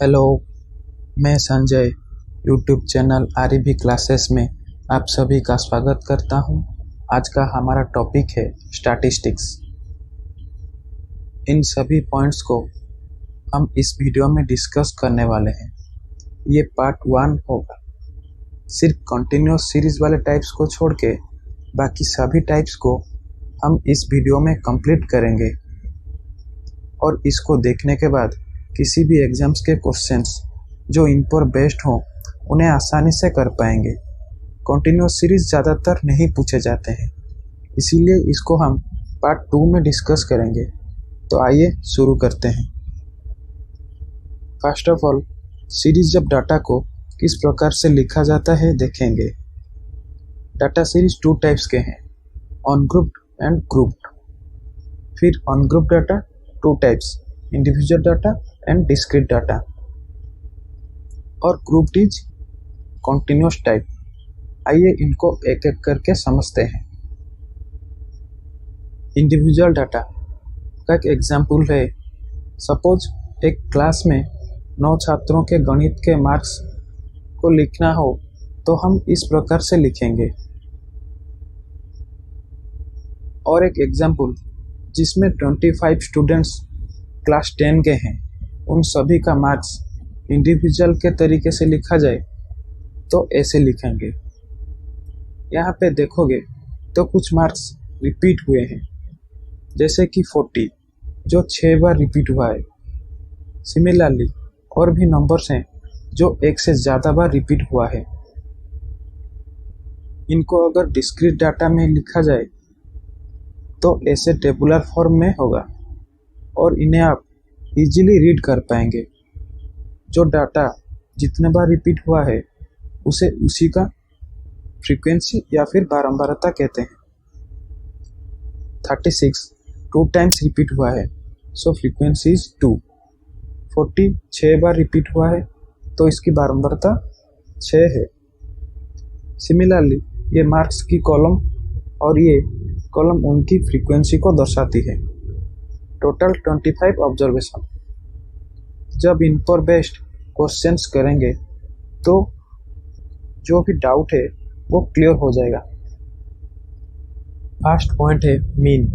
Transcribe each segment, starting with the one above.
Hello, मैं Sanjay YouTube channel आरईवी classes में आप सभी का स्वागत करता हूं। आज का हमारा टॉपिक है स्टैटिस्टिक्स। इन सभी पॉइंट्स को हम इस वीडियो में डिस्कस करने वाले हैं। ये पार्ट 1 होगा। सिर्फ कंटिन्यूअस सीरीज वाले टाइप्स को छोड़ के बाकी सभी टाइप्स को हम इस वीडियो में कंप्लीट करेंगे और इसको देखने के बाद किसी भी एग्जाम्स के क्वेश्चंस जो इन पर बेस्ड हों उन्हें आसानी से कर पाएंगे। कंटिन्यूअस सीरीज ज़्यादातर नहीं पूछे जाते हैं, इसीलिए इसको हम पार्ट 2 में डिस्कस करेंगे। तो आइए शुरू करते हैं। First of all, series of data को किस प्रकार से लिखा जाता है देखेंगे। डाटा सीरीज 2 टाइप्स के हैं, अनग्रुप्ड एंड ग्रुप्ड। फिर ungrouped data 2 types, individual data and discrete data, और ग्रुप्ड इज कंटिन्यूअस टाइप। आइए इनको एक एक करके समझते हैं। इंडिविजुअल डाटा का एक एग्जाम्पल है, सपोज एक क्लास में 9 छात्रों के गणित के मार्क्स को लिखना हो तो हम इस प्रकार से लिखेंगे। और एक एग्जाम्पल जिसमें 25 स्टूडेंट्स क्लास 10 के हैं, उन सभी का मार्क्स इंडिविजुअल के तरीके से लिखा जाए तो ऐसे लिखेंगे। यहाँ पे देखोगे तो कुछ मार्क्स रिपीट हुए हैं, जैसे कि 40 जो 6 बार रिपीट हुआ है। सिमिलरली और भी नंबर्स हैं जो 1 से ज़्यादा बार रिपीट हुआ है। इनको अगर डिस्क्रीट डाटा में लिखा जाए तो ऐसे टेबुलर फॉर्म में होगा और इन्हें आप इजीली रीड कर पाएंगे। जो डाटा जितने बार रिपीट हुआ है उसे उसी का फ्रीक्वेंसी या फिर बारंबारता कहते हैं। 36 2 टाइम्स रिपीट हुआ है, सो फ्रीक्वेंसी इज 2। 40 6 बार रिपीट हुआ है तो इसकी बारंबारता 6 है। सिमिलरली ये मार्क्स की कॉलम और ये कॉलम उनकी फ्रीक्वेंसी को दर्शाती है। Total 25 observation. जब इन पर बेस्ड क्वेश्चंस करेंगे तो जो भी डाउट है वो क्लियर हो जाएगा। फर्स्ट पॉइंट है मीन,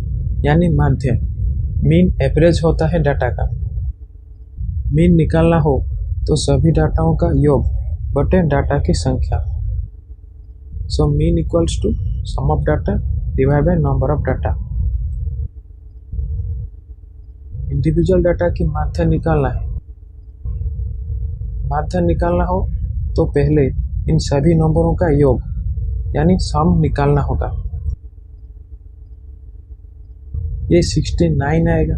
यानी माध्य। मीन एवरेज होता है डाटा का। मीन निकालना हो तो सभी डाटाओं का योग बटे डाटा की संख्या। So mean equals to sum of data divide by number of data. Individual data की माध्य निकालना है। माध्य निकालना हो तो पहले इन सभी नंबरों का योग यानी सम निकालना होगा। ये 69 आएगा।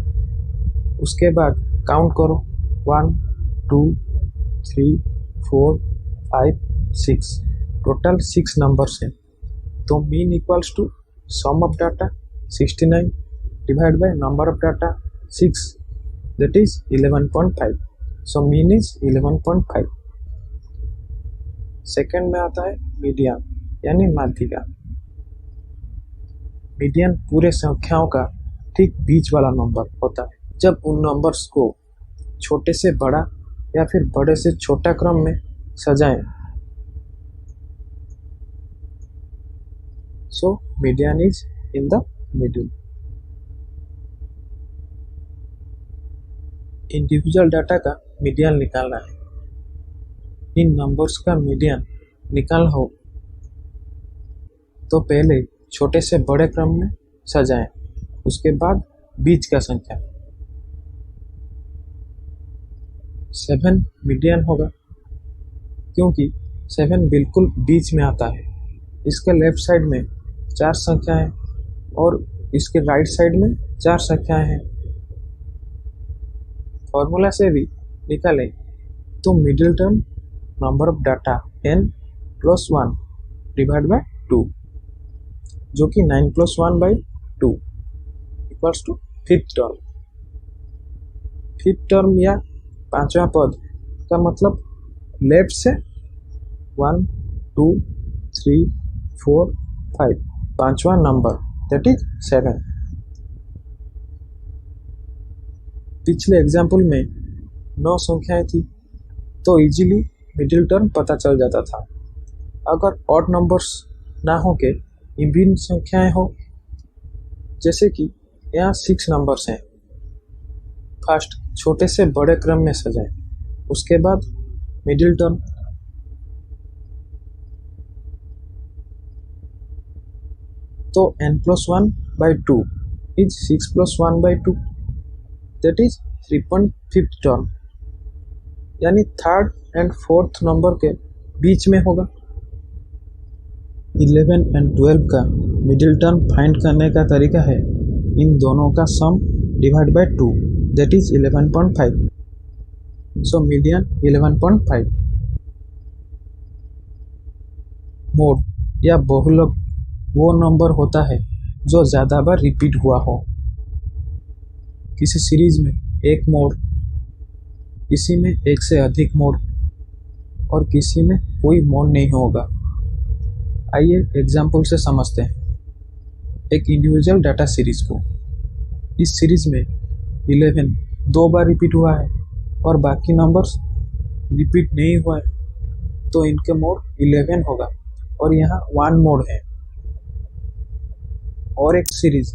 उसके बाद काउंट करो 1 2 3 4 5 6, टोटल 6 नंबर्स हैं। तो mean equals to sum of data 69 divide by number of data 6, that is 11.5. So mean is 11.5. Second में आता है मीडियन, यानी माध्यिका। मीडियन पूरे संख्याओं का ठीक बीच वाला नंबर होता है। जब उन नंबर्स को छोटे से बड़ा या फिर बड़े से छोटा क्रम में सजाएं, so median is in the middle. Individual data का मीडियन निकालना है। इन नंबर्स का मीडियन निकालना हो तो पहले छोटे से बड़े क्रम में सजाएं, उसके बाद बीच का संख्या। 7 मीडियन होगा क्योंकि 7 बिल्कुल बीच में आता है। इसके लेफ्ट साइड में 4 संख्याएं और इसके राइट साइड में 4 संख्याएं हैं। फॉर्मूला से भी निकालें तो middle term number of data n + 1 divide by 2, जो कि 9 + 1 by 2 equals to fifth term. Fifth term या 5वां पद का मतलब लेफ्ट से 1 2 3 4 5, 5वां नंबर दैट इज 7। पिछले एग्जाम्पल में 9 संख्याएं थी तो इजीली मिडिल टर्म पता चल जाता था। अगर ऑड नंबर्स ना हो के इवन संख्याएं हो, जैसे कि यहाँ 6 नंबर्स हैं, फर्स्ट छोटे से बड़े क्रम में सजाएं, उसके बाद मिडिल टर्म। तो n+1/2 is 6+1/2, that is 3.5 term, यानी थर्ड एंड फोर्थ नंबर के बीच में होगा। 11 एंड 12 का मिडिल टर्म फाइंड करने का तरीका है इन दोनों का sum divide by 2, that is 11.5। So median 11.5। Mode या बहुलक वो नंबर होता है जो ज़्यादा बार रिपीट हुआ हो। किसी सीरीज में एक मोड, किसी में एक से अधिक मोड और किसी में कोई मोड नहीं होगा। आइए एग्जाम्पल से समझते हैं एक इंडिविजुअल डाटा सीरीज को। इस सीरीज में 11 2 बार रिपीट हुआ है और बाकी नंबर्स रिपीट नहीं हुआ है, तो इनके मोड 11 होगा और यहाँ 1 मोड है। और एक सीरीज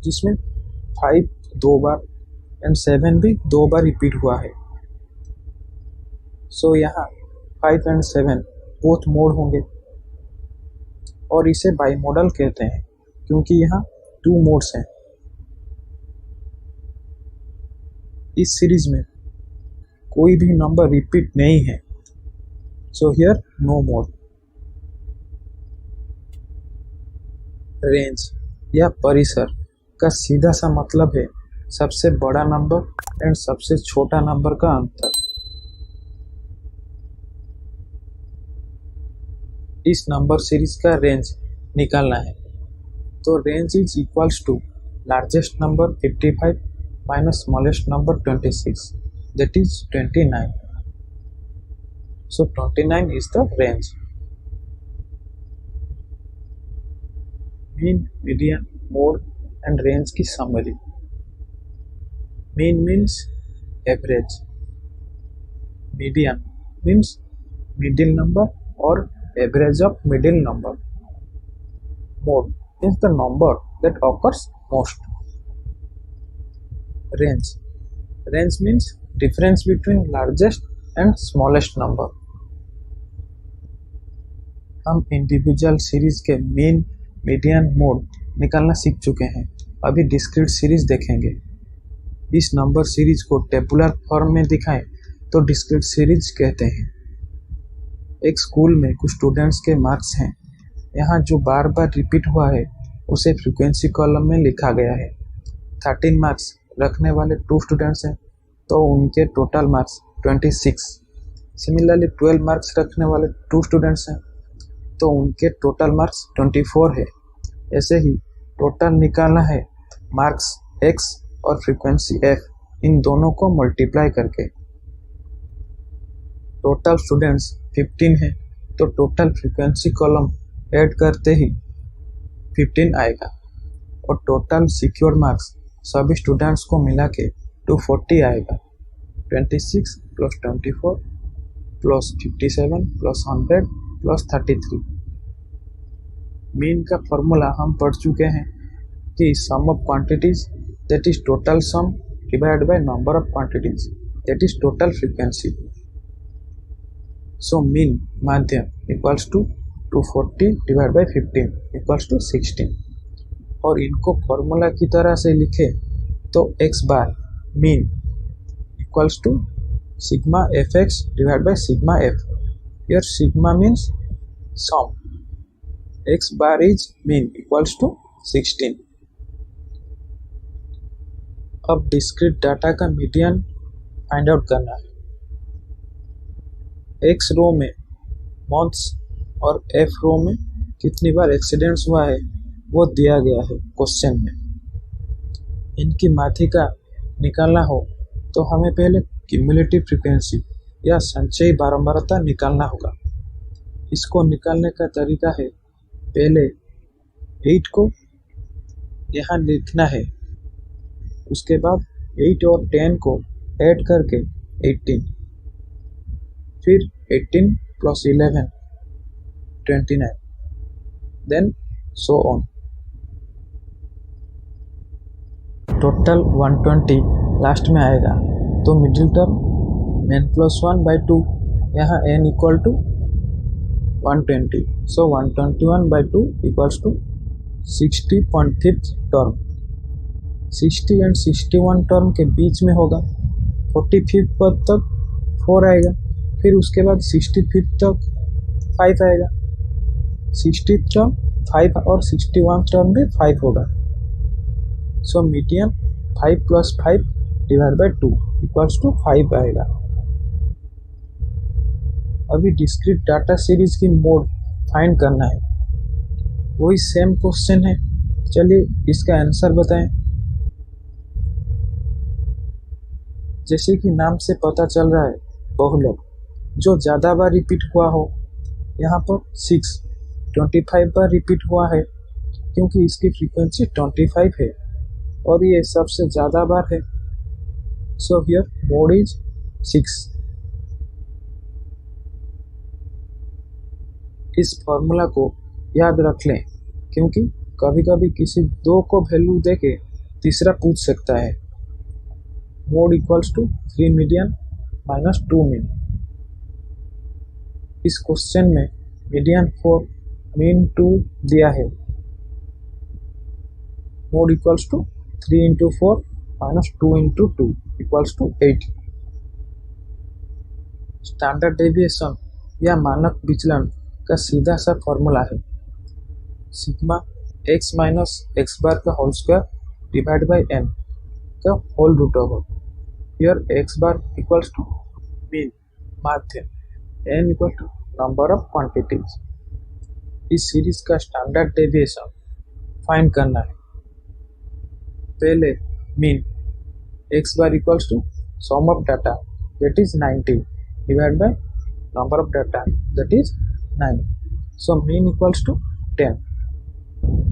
जिसमें 5 2 बार एंड 7 भी 2 बार रिपीट हुआ है, सो यहाँ 5 एंड 7 बोथ मोड होंगे और इसे बाइमोडल कहते हैं क्योंकि यहाँ 2 मोड्स हैं। इस सीरीज में कोई भी नंबर रिपीट नहीं है, so here no mode. Range या परिसर का सीधा सा मतलब है सबसे बड़ा नंबर एंड सबसे छोटा नंबर का अंतर। इस नंबर सीरीज का रेंज निकालना है, तो range is equals to largest number 55 minus smallest number 26, that is 29। So 29 is the range। Mean, median, mode and range की समरी। Mean means average, median means middle number और average of middle number, mode means the number that occurs most। Range means difference between largest and smallest number। हम individual series के mean, median, mode निकालना सीख चुके हैं। अभी discrete series देखेंगे। इस नंबर सीरीज को टेबुलर फॉर्म में दिखाएं तो डिस्क्रीट सीरीज कहते हैं। एक स्कूल में कुछ स्टूडेंट्स के मार्क्स हैं। यहाँ जो बार बार रिपीट हुआ है उसे फ्रीक्वेंसी कॉलम में लिखा गया है। 13 मार्क्स रखने वाले 2 स्टूडेंट्स हैं तो उनके टोटल मार्क्स 26। सिमिलरली 12 मार्क्स रखने वाले 2 स्टूडेंट्स हैं तो उनके टोटल मार्क्स 24 है। ऐसे ही टोटल निकालना है मार्क्स x और फ्रीक्वेंसी f, इन दोनों को मल्टीप्लाई करके। टोटल स्टूडेंट्स 15 हैं तो टोटल फ्रीक्वेंसी कॉलम ऐड करते ही 15 आएगा और टोटल सिक्योर्ड मार्क्स सभी स्टूडेंट्स को मिला के 240 आएगा। 26 plus 24 plus 57 plus 100 plus 33। Mean का फॉर्मूला हम पढ़ चुके हैं कि sum of quantities that is total sum divided by number of quantities that is total frequency. So mean माध्यम equals to 240 divide by 15 equals to 16। और इनको फॉर्मूला की तरह से लिखे तो x bar mean equals to sigma F X divide by sigma F. Here sigma means sum, x bar is mean equals to 16। अब discrete data का median find out करना है। x रो में मंथ्स और f रो में कितनी बार एक्सीडेंट्स हुआ है वो दिया गया है क्वेश्चन में। इनकी माध्यिका निकालना हो तो हमें पहले क्यूमुलेटिव फ्रीक्वेंसी या संचयी बारंबारता निकालना होगा। इसको निकालने का तरीका है, पहले 8 को यहाँ लिखना है, उसके बाद 8 और 10 को ऐड करके 18, फिर 18 plus 11 29, then so on. Total 120 last में आएगा, तो मिडिल टर्म n+1/2, यहाँ n equal to 120, so 121/2 equals to 60.5 term. 60 and 61 term के बीच में होगा। 45 पद तक 4 आएगा, फिर उसके बाद 65 तक 5 आएगा। 60th टर्म 5 और 61 टर्म भी 5 होगा। सो मीडियन 5 + 5 / 2 इक्वल्स टू 5 आएगा। अभी डिस्क्रीट डाटा सीरीज की मोड फाइंड करना है। वही सेम क्वेश्चन है, चलिए इसका आंसर बताएं। जैसे कि नाम से पता चल रहा है, बहुलक जो ज़्यादा बार रिपीट हुआ हो। यहाँ पर 6 25 बार रिपीट हुआ है, क्योंकि इसकी फ्रीक्वेंसी 25 है और ये सबसे ज़्यादा बार है। So here mode is 6। इस फॉर्मूला को याद रख लें, क्योंकि कभी कभी किसी 2 को वैल्यू देके तीसरा पूछ सकता है। Mode equals to 3 median minus 2 mean. इस क्वेश्चन में मीडियन 4 मीन 2 दिया है। Mode equals to 3 × 4 minus 2 × 2 equals to 8। Standard deviation या मानक विचलन का सीधा सा फॉर्मूला है sigma x minus x bar का whole square divide by n का whole root over. Here x bar equals to mean माध्यम, n equal to number of quantities. इस सीरीज का स्टैंडर्ड डेविएशन फाइंड करना है। पहले mean x bar equals to sum of data that is 90 divide by number of data that is 9। So mean equals to 10।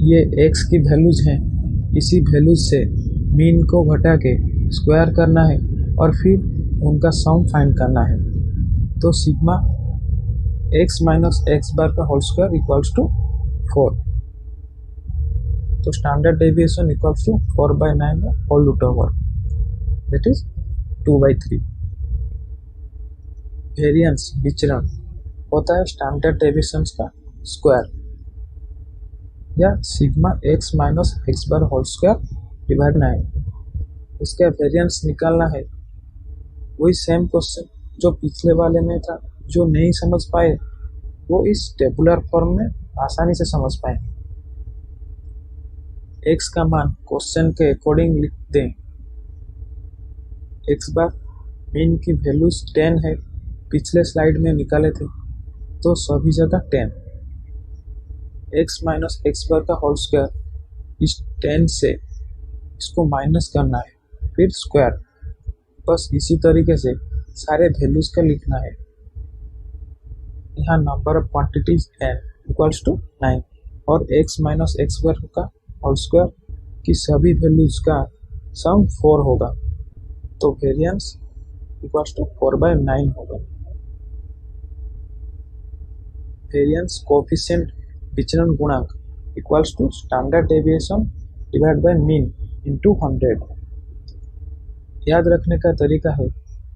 ये x की values हैं, इसी values से मीन को घटा के स्क्वायर करना है और फिर उनका सम फाइंड करना है। तो sigma x minus x bar का होल स्क्वायर इक्वल्स टू 4। तो standard deviation equals to 4/9 whole root over that is 2/3। Variance विचरण होता है स्टैंडर्ड डेविएशन का स्क्वायर या sigma x minus x bar whole square divide 9। इसका वेरिएंस निकालना है। वही सेम क्वेश्चन जो पिछले वाले में था, जो नहीं समझ पाए वो इस टेबुलर फॉर्म में आसानी से समझ पाए। x का मान क्वेश्चन के अकॉर्डिंग लिख दें। x बार मीन की वैल्यूज 10 है, पिछले स्लाइड में निकाले थे, तो सभी जगह 10। x माइनस x बार का होल स्क्वायर, इस 10 से इसको माइनस करना है, फिर स्क्वायर। बस इसी तरीके से सारे वैल्यूज का लिखना है। यहाँ number of quantities n equals to 9 और x माइनस x बार का होल स्क्वायर की सभी वैल्यूज का सम 4 होगा, तो वेरिएंस इक्वल्स टू 4/9 होगा। वेरिएंस कोएफिशिएंट विचलन गुणांक equals to standard deviation divide by mean into 100। याद रखने का तरीका है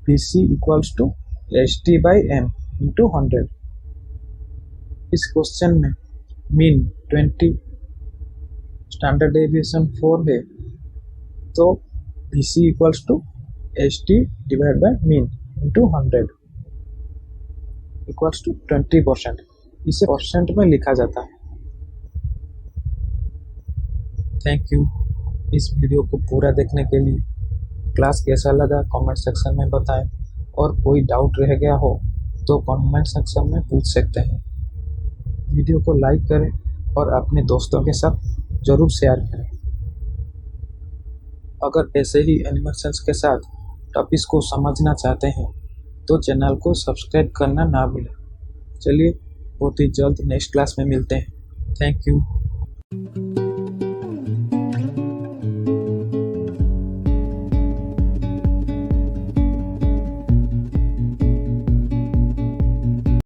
VC equals to ST/m into 100। इस क्वेश्चन में मीन 20, स्टैंडर्ड डेविएशन 4 है, तो VC equals to ST divide by mean into 100 equals to 20%। इसे परसेंट में लिखा जाता है। थैंक यू इस वीडियो को पूरा देखने के लिए। क्लास कैसा लगा कमेंट सेक्शन में बताएं, और कोई डाउट रह गया हो तो कमेंट सेक्शन में पूछ सकते हैं। वीडियो को लाइक करें और अपने दोस्तों के साथ ज़रूर शेयर करें। अगर ऐसे ही एनिमेशंस के साथ टॉपिक्स को समझना चाहते हैं तो चैनल को सब्सक्राइब करना ना भूलें। चलिए बहुत ही जल्द नेक्स्ट क्लास में मिलते हैं। Thank you.